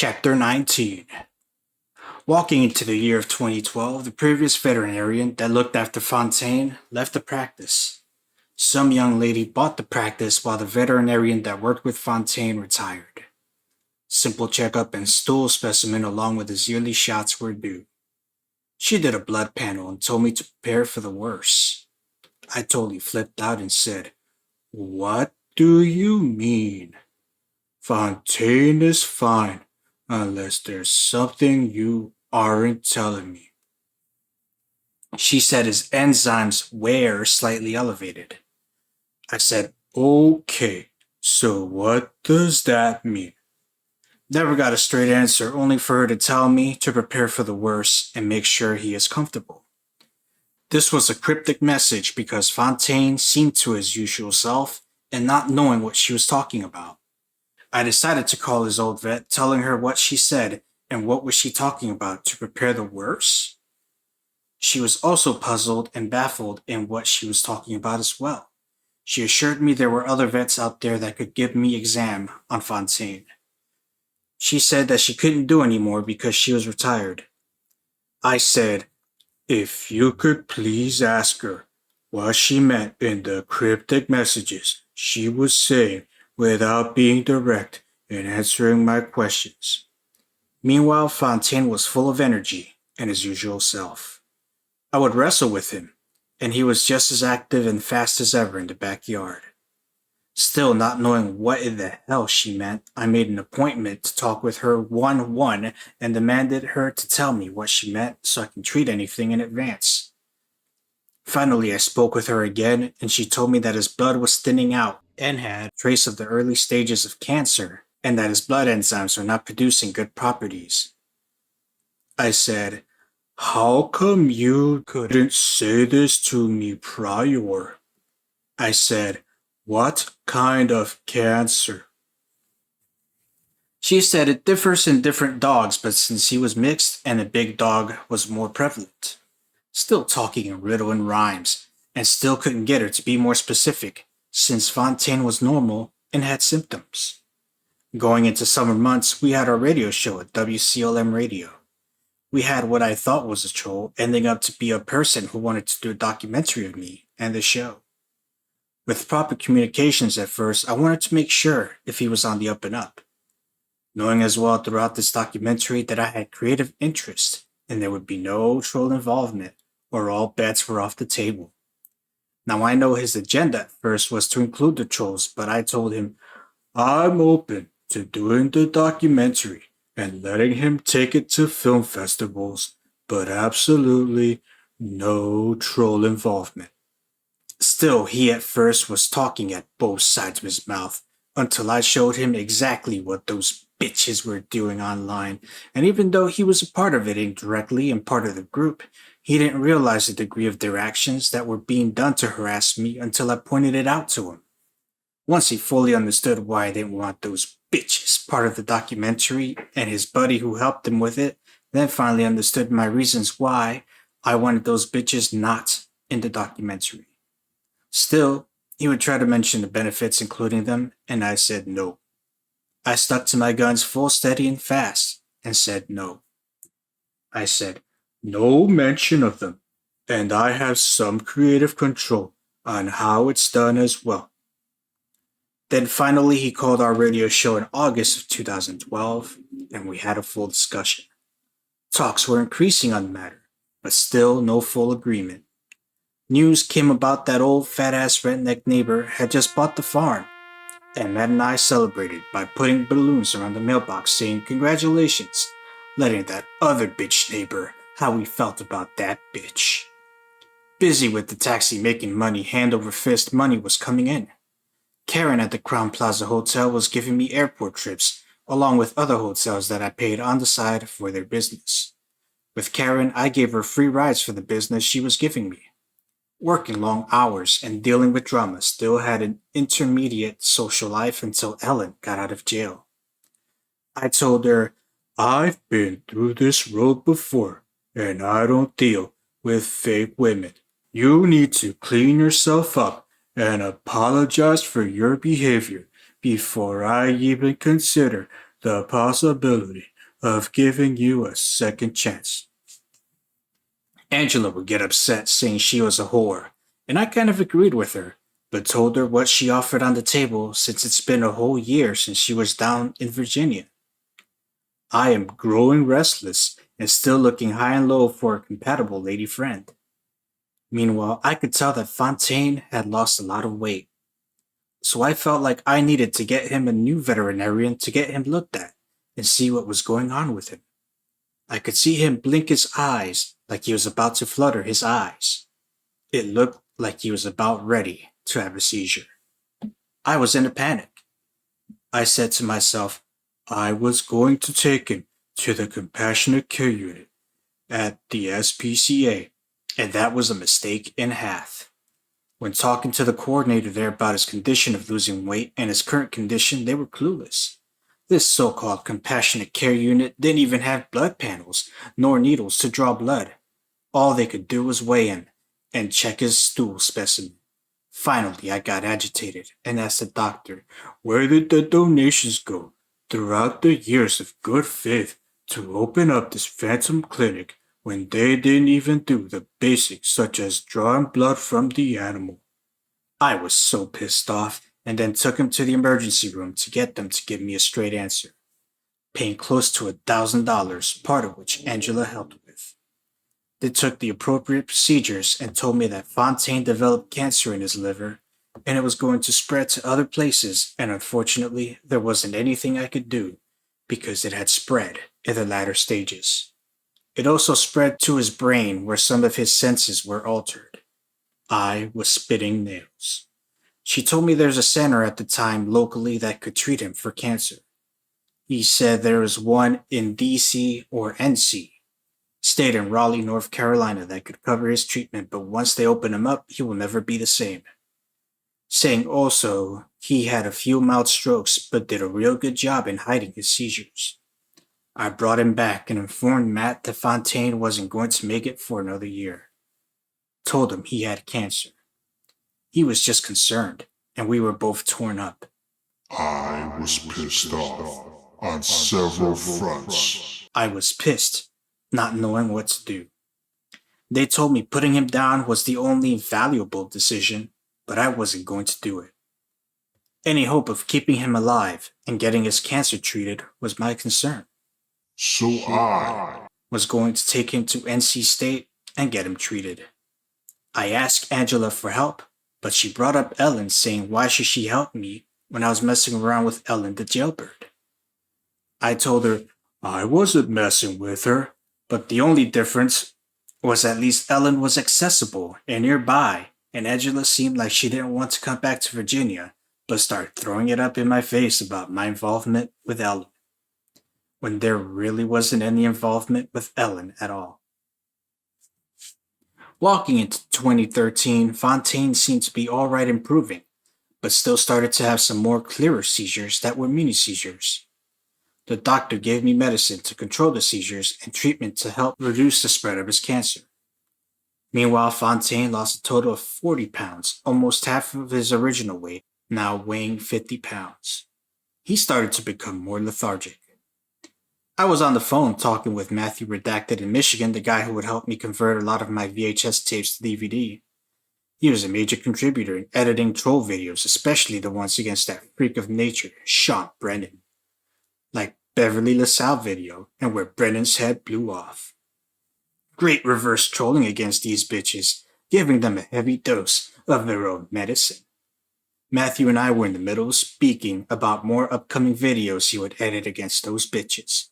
Chapter 19. Walking into the year of 2012, the previous veterinarian that looked after Fontaine left the practice. Some young lady bought the practice while the veterinarian that worked with Fontaine retired. Simple checkup and stool specimen along with his yearly shots were due. She did a blood panel and told me to prepare for the worst. I totally flipped out and said, "What do you mean? Fontaine is fine, unless there's something you aren't telling me." She said his enzymes were slightly elevated. I said, "Okay, so what does that mean?" Never got a straight answer, only for her to tell me to prepare for the worst and make sure he is comfortable. This was a cryptic message because Fontaine seemed to his usual self and not knowing what she was talking about. I decided to call his old vet, telling her what she said and what was she talking about to prepare the worst. She was also puzzled and baffled in what she was talking about as well. She assured me there were other vets out there that could give me exam on Fontaine. She said that she couldn't do anymore because she was retired. I said, "If you could please ask her what she meant in the cryptic messages she was saying without being direct in answering my questions." Meanwhile, Fontaine was full of energy and his usual self. I would wrestle with him, and he was just as active and fast as ever in the backyard. Still not knowing what in the hell she meant, I made an appointment to talk with her one-on-one and demanded her to tell me what she meant so I can treat anything in advance. Finally, I spoke with her again, and she told me that his blood was thinning out and had a trace of the early stages of cancer, and that his blood enzymes were not producing good properties. I said, "How come you couldn't say this to me prior?" I said, "What kind of cancer?" She said it differs in different dogs, but since he was mixed and a big dog was more prevalent. Still talking in riddle and rhymes, and still couldn't get her to be more specific, since Fontaine was normal and had symptoms. Going into summer months, we had our radio show at WCLM Radio. We had what I thought was a troll ending up to be a person who wanted to do a documentary of me and the show. With proper communications at first, I wanted to make sure if he was on the up and up. Knowing as well throughout this documentary that I had creative interest and there would be no troll involvement or all bets were off the table. Now I know his agenda at first was to include the trolls, but I told him, "I'm open to doing the documentary and letting him take it to film festivals, but absolutely no troll involvement." Still, he at first was talking at both sides of his mouth until I showed him exactly what those bitches were doing online, and even though he was a part of it indirectly and part of the group, he didn't realize the degree of their actions that were being done to harass me until I pointed it out to him. Once he fully understood why I didn't want those bitches part of the documentary and his buddy who helped him with it, then finally understood my reasons why I wanted those bitches not in the documentary. Still, he would try to mention the benefits including them, and I said no. I stuck to my guns full steady and fast, and said no. I said, "No mention of them, and I have some creative control on how it's done as well." Then finally he called our radio show in August of 2012, and we had a full discussion. Talks were increasing on the matter, but still no full agreement. News came about that old fat-ass redneck neighbor had just bought the farm, and Matt and I celebrated by putting balloons around the mailbox saying congratulations, letting that other bitch neighbor how we felt about that bitch. Busy with the taxi making money, hand over fist money was coming in. Karen at the Crown Plaza Hotel was giving me airport trips, along with other hotels that I paid on the side for their business. With Karen, I gave her free rides for the business she was giving me. Working long hours and dealing with drama still had an intermediate social life until Ellen got out of jail. I told her, "I've been through this road before, and I don't deal with fake women. You need to clean yourself up and apologize for your behavior before I even consider the possibility of giving you a second chance. Angela would get upset saying she was a whore, and I kind of agreed with her, but told her what she offered on the table since it's been a whole year since she was down in Virginia. I am growing restless and still looking high and low for a compatible lady friend. Meanwhile, I could tell that Fontaine had lost a lot of weight, so I felt like I needed to get him a new veterinarian to get him looked at and see what was going on with him. I could see him blink his eyes like he was about to flutter his eyes. It looked like he was about ready to have a seizure. I was in a panic. I said to myself, I was going to take him to the compassionate care unit at the SPCA, and that was a mistake in half. When talking to the coordinator there about his condition of losing weight and his current condition, they were clueless. This so-called compassionate care unit didn't even have blood panels, nor needles to draw blood. All they could do was weigh him and check his stool specimen. Finally, I got agitated and asked the doctor, where did the donations go throughout the years of good faith to open up this phantom clinic when they didn't even do the basics such as drawing blood from the animal? I was so pissed off and then took him to the emergency room to get them to give me a straight answer, paying close to $1,000, part of which Angela helped with. They took the appropriate procedures and told me that Fontaine developed cancer in his liver and it was going to spread to other places, and unfortunately, there wasn't anything I could do because it had spread in the latter stages. It also spread to his brain where some of his senses were altered. I was spitting nails. She told me there's a center at the time locally that could treat him for cancer. He said there is one in DC or NC, state in Raleigh, North Carolina, that could cover his treatment, but once they open him up, he will never be the same. Saying also he had a few mild strokes but did a real good job in hiding his seizures. I brought him back and informed Matt that Fontaine wasn't going to make it for another year. Told him he had cancer. He was just concerned, and we were both torn up. I was pissed off on several fronts. I was pissed, not knowing what to do. They told me putting him down was the only valuable decision, but I wasn't going to do it. Any hope of keeping him alive and getting his cancer treated was my concern. So I was going to take him to NC State and get him treated. I asked Angela for help, but she brought up Ellen saying why should she help me when I was messing around with Ellen the jailbird. I told her I wasn't messing with her, but the only difference was at least Ellen was accessible and nearby, and Angela seemed like she didn't want to come back to Virginia, but started throwing it up in my face about my involvement with Ellen, when there really wasn't any involvement with Ellen at all. Walking into 2013, Fontaine seemed to be alright improving, but still started to have some more clearer seizures that were mini seizures. The doctor gave me medicine to control the seizures and treatment to help reduce the spread of his cancer. Meanwhile, Fontaine lost a total of 40 pounds, almost half of his original weight, now weighing 50 pounds. He started to become more lethargic. I was on the phone talking with Matthew Redacted in Michigan, the guy who would help me convert a lot of my VHS tapes to DVD. He was a major contributor in editing troll videos, especially the ones against that freak of nature, Sean Brennan. Like Beverly LaSalle video, and where Brennan's head blew off. Great reverse trolling against these bitches, giving them a heavy dose of their own medicine. Matthew and I were in the middle of speaking about more upcoming videos he would edit against those bitches.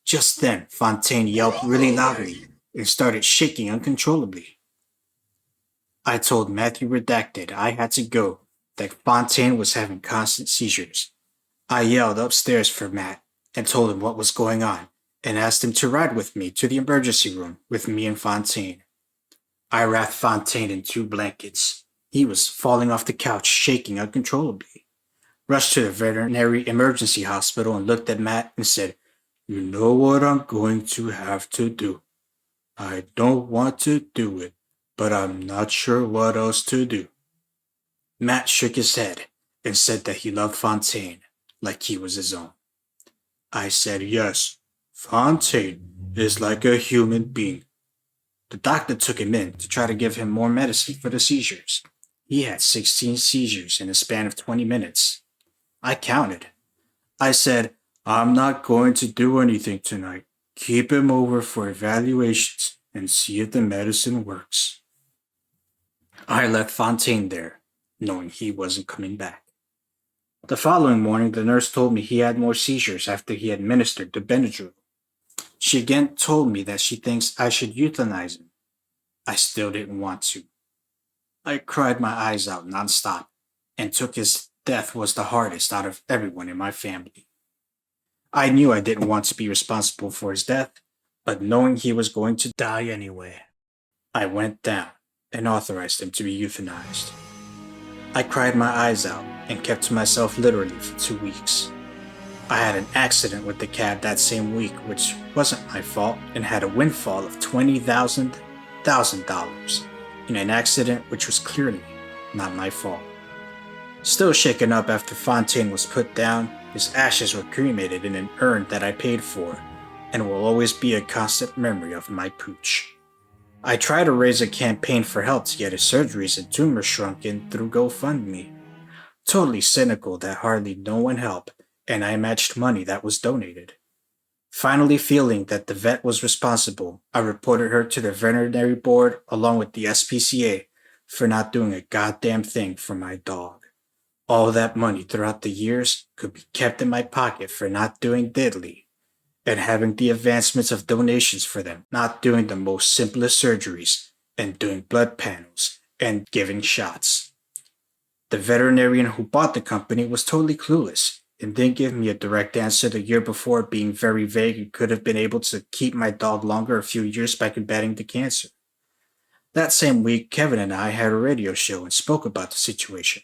Just then, Fontaine yelped really loudly and started shaking uncontrollably. I told Matthew Redacted I had to go, that Fontaine was having constant seizures. I yelled upstairs for Matt and told him what was going on and asked him to ride with me to the emergency room with me and Fontaine. I wrapped Fontaine in 2 blankets. He was falling off the couch, shaking uncontrollably. Rushed to the veterinary emergency hospital and looked at Matt and said, "You know what I'm going to have to do. I don't want to do it, but I'm not sure what else to do." Matt shook his head and said that he loved Fontaine like he was his own. I said, "Yes, Fontaine is like a human being. The doctor took him in to try to give him more medicine for the seizures. He had 16 seizures in a span of 20 minutes. I counted. I said, I'm not going to do anything tonight. Keep him over for evaluations and see if the medicine works. I left Fontaine there, knowing he wasn't coming back. The following morning, the nurse told me he had more seizures after he administered the Benadryl. She again told me that she thinks I should euthanize him. I still didn't want to. I cried my eyes out nonstop and took his death was the hardest out of everyone in my family. I knew I didn't want to be responsible for his death, but knowing he was going to die anyway, I went down and authorized him to be euthanized. I cried my eyes out and kept to myself literally for 2 weeks. I had an accident with the cab that same week, which wasn't my fault, and had a windfall of $20,000 in an accident which was clearly not my fault. Still shaken up after Fontaine was put down, his ashes were cremated in an urn that I paid for, and will always be a constant memory of my pooch. I tried to raise a campaign for help to get his surgeries and tumors shrunken through GoFundMe. Totally cynical that hardly no one helped, and I matched money that was donated. Finally feeling that the vet was responsible, I reported her to the veterinary board along with the SPCA for not doing a goddamn thing for my dog. All that money throughout the years could be kept in my pocket for not doing diddly, and having the advancements of donations for them, not doing the most simplest surgeries, and doing blood panels, and giving shots. The veterinarian who bought the company was totally clueless, and didn't give me a direct answer the year before, being very vague and could have been able to keep my dog longer a few years by combating the cancer. That same week, Kevin and I had a radio show and spoke about the situation.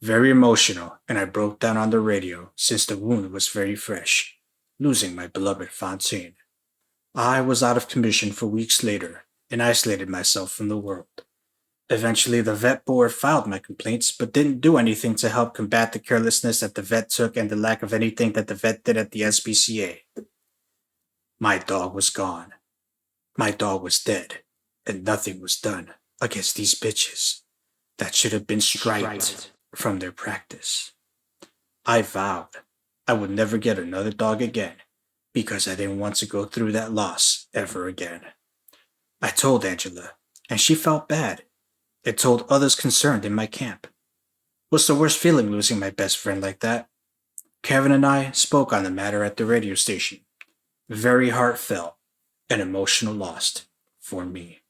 Very emotional, and I broke down on the radio since the wound was very fresh, losing my beloved Fontaine. I was out of commission for weeks later and isolated myself from the world. Eventually, the vet board filed my complaints, but didn't do anything to help combat the carelessness that the vet took and the lack of anything that the vet did at the SPCA. My dog was gone. My dog was dead, and nothing was done against these bitches that should have been striped from their practice. I vowed I would never get another dog again because I didn't want to go through that loss ever again. I told Angela, and she felt bad. It told others concerned in my camp. What's the worst feeling losing my best friend like that? Kevin and I spoke on the matter at the radio station. Very heartfelt and emotional loss for me.